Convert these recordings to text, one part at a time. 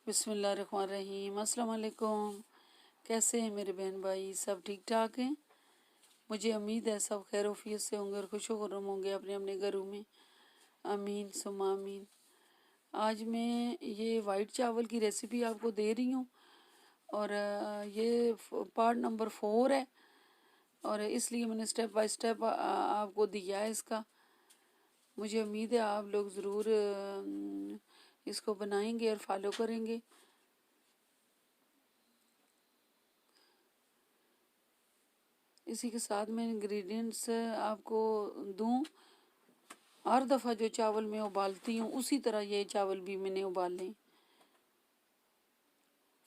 बिस्मिल्लाहिर्रहमानिर्रहीम। अस्सलाम वालेकुम। कैसे हैं मेरे बहन भाई? सब ठीक ठाक हैं? मुझे उम्मीद है सब खैर वफियत से होंगे और खुशो होंगे अपने अपने घरों में। आमीन सुम्मा आमीन। आज मैं ये वाइट चावल की रेसिपी आपको दे रही हूँ और ये पार्ट नंबर 4 है और इसलिए मैंने स्टेप बाय स्टेप आपको दिया है इसका। मुझे उम्मीद है आप लोग ज़रूर इसको बनाएंगे और फॉलो करेंगे। इसी के साथ मैं इंग्रेडिएंट्स आपको दूं। हर दफ़ा जो चावल मैं उबालती हूँ उसी तरह ये चावल भी मैंने उबाले।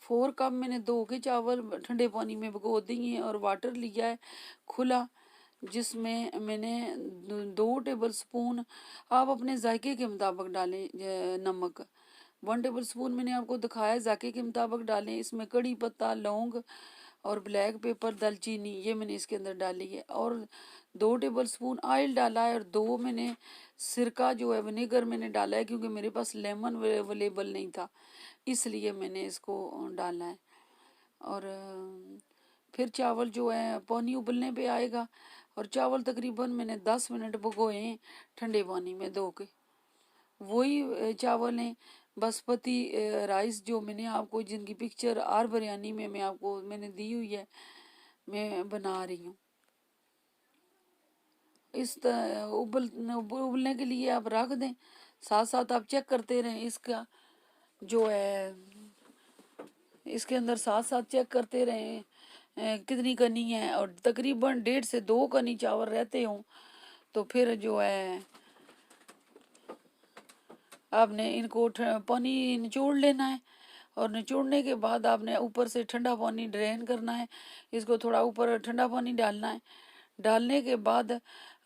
4 कप मैंने धो के चावल ठंडे पानी में भिगो दिए और वाटर लिया है खुला, जिसमें मैंने 2 टेबल स्पून, आप अपने जायके के मुताबिक डालें, नमक 1 टेबल स्पून मैंने आपको दिखाया जायके के मुताबिक डालें। इसमें कड़ी पत्ता, लौंग और ब्लैक पेपर, दालचीनी ये मैंने इसके अंदर डाली है और 2 टेबल स्पून ऑयल डाला है और 2 मैंने सिरका जो है विनेगर मैंने डाला है, क्योंकि मेरे पास लेमन अवेलेबल नहीं था इसलिए मैंने इसको डाला है। और फिर चावल जो है पानी उबलने पे आएगा और चावल तकरीबन मैंने 10 मिनट भिगोए हैं ठंडे पानी में धो के। वही चावल हैं बासमती राइस जो मैंने आपको, जिनकी पिक्चर आर बिरयानी में मैं आपको मैंने दी हुई है, मैं बना रही हूँ। इस उबलने के लिए आप रख दें, साथ साथ आप चेक करते रहें इसका जो है, इसके अंदर साथ साथ चेक करते रहें कितनी कनी है। और तकरीबन 1.5 से 2 कनी चावल रहते हों तो फिर जो है आपने इनको पानी निचोड़ लेना है और निचोड़ने के बाद आपने ऊपर से ठंडा पानी ड्रेन करना है। इसको थोड़ा ऊपर ठंडा पानी डालना है। डालने के बाद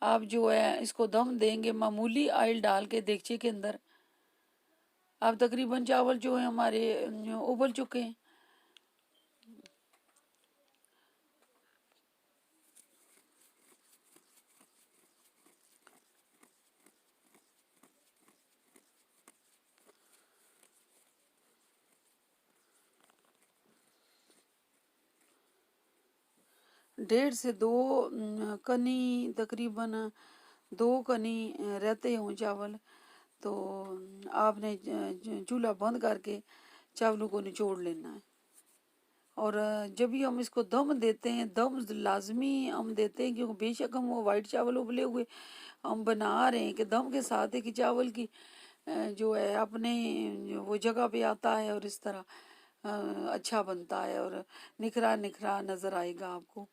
आप जो है इसको दम देंगे मामूली ऑयल डाल के देगचे के अंदर। अब तकरीबन चावल जो है हमारे उबल चुके हैं। डेढ़ से 2 कनी, तकरीबन 2 कनी रहते हों चावल तो आपने चूल्हा बंद करके चावलों को निचोड़ लेना है। और जब भी हम इसको दम देते हैं, दम लाजमी हम देते हैं, क्योंकि बेशक हम वो वाइट चावल उबले हुए हम बना रहे हैं कि दम के साथ है कि चावल की जो है अपने वो जगह पे आता है और इस तरह अच्छा बनता है और निखरा निखरा नज़र आएगा आपको।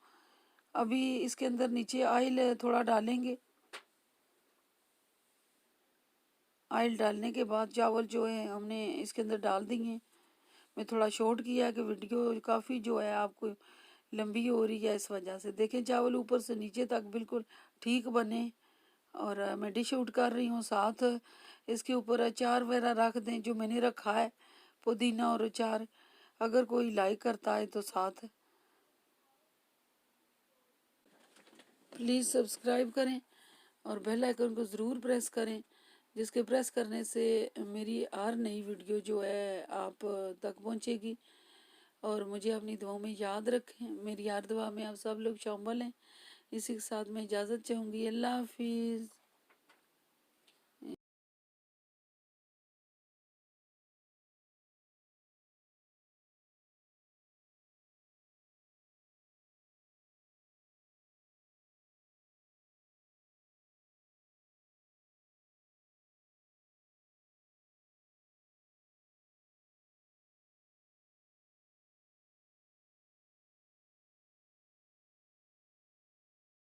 अभी इसके अंदर नीचे ऑयल थोड़ा डालेंगे। ऑयल डालने के बाद चावल जो है हमने इसके अंदर डाल दिए। मैं थोड़ा शॉर्ट किया कि वीडियो काफ़ी जो है आपको लंबी हो रही है, इस वजह से। देखें चावल ऊपर से नीचे तक बिल्कुल ठीक बने। और मैं डिश आउट कर रही हूँ। साथ इसके ऊपर अचार वगैरह रख दें जो मैंने रखा है, पुदीना और अचार, अगर कोई लाइक करता है तो। साथ प्लीज़ सब्सक्राइब करें और बेल आइकन को ज़रूर प्रेस करें, जिसके प्रेस करने से मेरी हर नई वीडियो जो है आप तक पहुंचेगी। और मुझे अपनी दुआओं में याद रखें, मेरी हर दुआ में आप सब लोग शामिल हैं। इसी के साथ मैं इजाज़त चाहूँगी। अल्लाह हाफिज़।